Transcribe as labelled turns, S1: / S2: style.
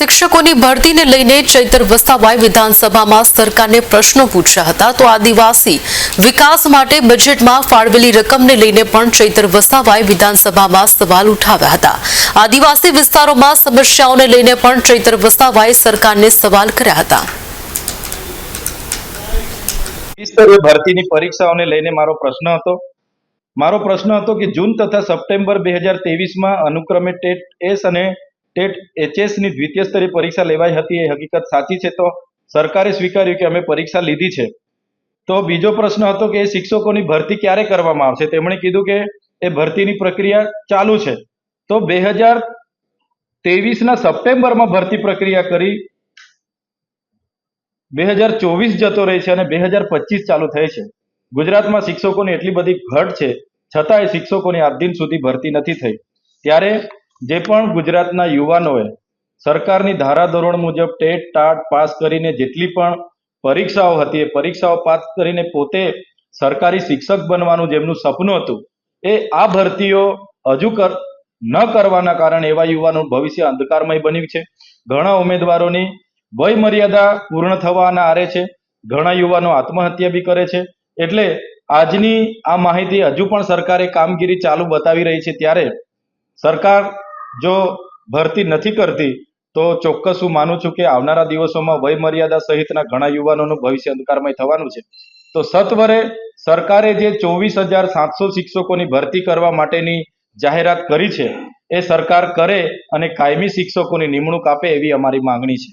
S1: શિક્ષકોની ભરતીને લઈને ચૈતર વસાવાએ વિધાનસભામાં સરકારને પ્રશ્નો પૂછ્યા હતા તો આદિવાસી વિકાસ માટે બજેટમાં ફાળવેલી રકમને લઈને પણ ચૈતર વસાવાએ વિધાનસભામાં સવાલ ઉઠાવ્યા હતા। આદિવાસી વિસ્તારોમાં સમસ્યાઓને લઈને પણ ચૈતર વસાવાએ સરકારને સવાલ કર્યા હતા।
S2: સ્તરીય ભરતીની પરીક્ષાઓને લઈને મારો પ્રશ્ન હતો કે જૂન તથા સપ્ટેમ્બર 2023 અનુક્રમે ટેટ એસ અને ટેટ એચએસ ની દ્વિતીય સ્તરીય પરીક્ષા લેવાઈ હતી એ હકીકત સાચી છે તો સરકારે સ્વીકાર્યું કે અમે પરીક્ષા લીધી છે। તો બીજો પ્રશ્ન હતો કે શિક્ષકોની ભરતી ક્યારે કરવામાં આવશે, તેમણે કીધું કે એ ભરતીની પ્રક્રિયા ચાલુ છે। તો 2023 સપ્ટેમ્બરમાં ભરતી પ્રક્રિયા કરી 2024 જતો રહે છે અને 2025 ચાલુ થઈ છે। ગુજરાતમાં શિક્ષકોની એટલી બધી ઘટ છે છતાંય શિક્ષકોની આજ દિન સુધી ભરતી નથી થઈ। ત્યારે જે પણ ગુજરાતના યુવાનોએ સરકારની ધારાધોરણ મુજબ ટેટ ટાટ પાસ કરીને જેટલી પણ પરીક્ષાઓ હતી એ પરીક્ષાઓ પાસ કરીને પોતે સરકારી શિક્ષક બનવાનું જેમનું સપનું હતું એ આ ભરતીઓ હજુ ન કરવાના કારણે એવા યુવાનો ભવિષ્ય અંધકારમય બન્યું છે। ઘણા ઉમેદવારોની વય મર્યાદા પૂર્ણ થવાના આરે છે, ઘણા યુવાનો આત્મહત્યા બી કરે છે। એટલે આજની આ માહિતી હજુ પણ સરકારે કામગીરી ચાલુ બતાવી રહી છે। ત્યારે સરકાર જો ભરતી નથી કરતી તો ચોક્કસ હું માનું છું કે આવનારા દિવસોમાં વય મર્યાદા સહિતના ઘણા યુવાનોનું ભવિષ્ય અંધકારમય થવાનું છે। તો સત્વરે સરકારે જે 24,700 શિક્ષકોની ભરતી કરવા માટેની જાહેરાત કરી છે એ સરકાર કરે અને કાયમી શિક્ષકોની નિમણૂક આપે એવી અમારી માંગણી છે।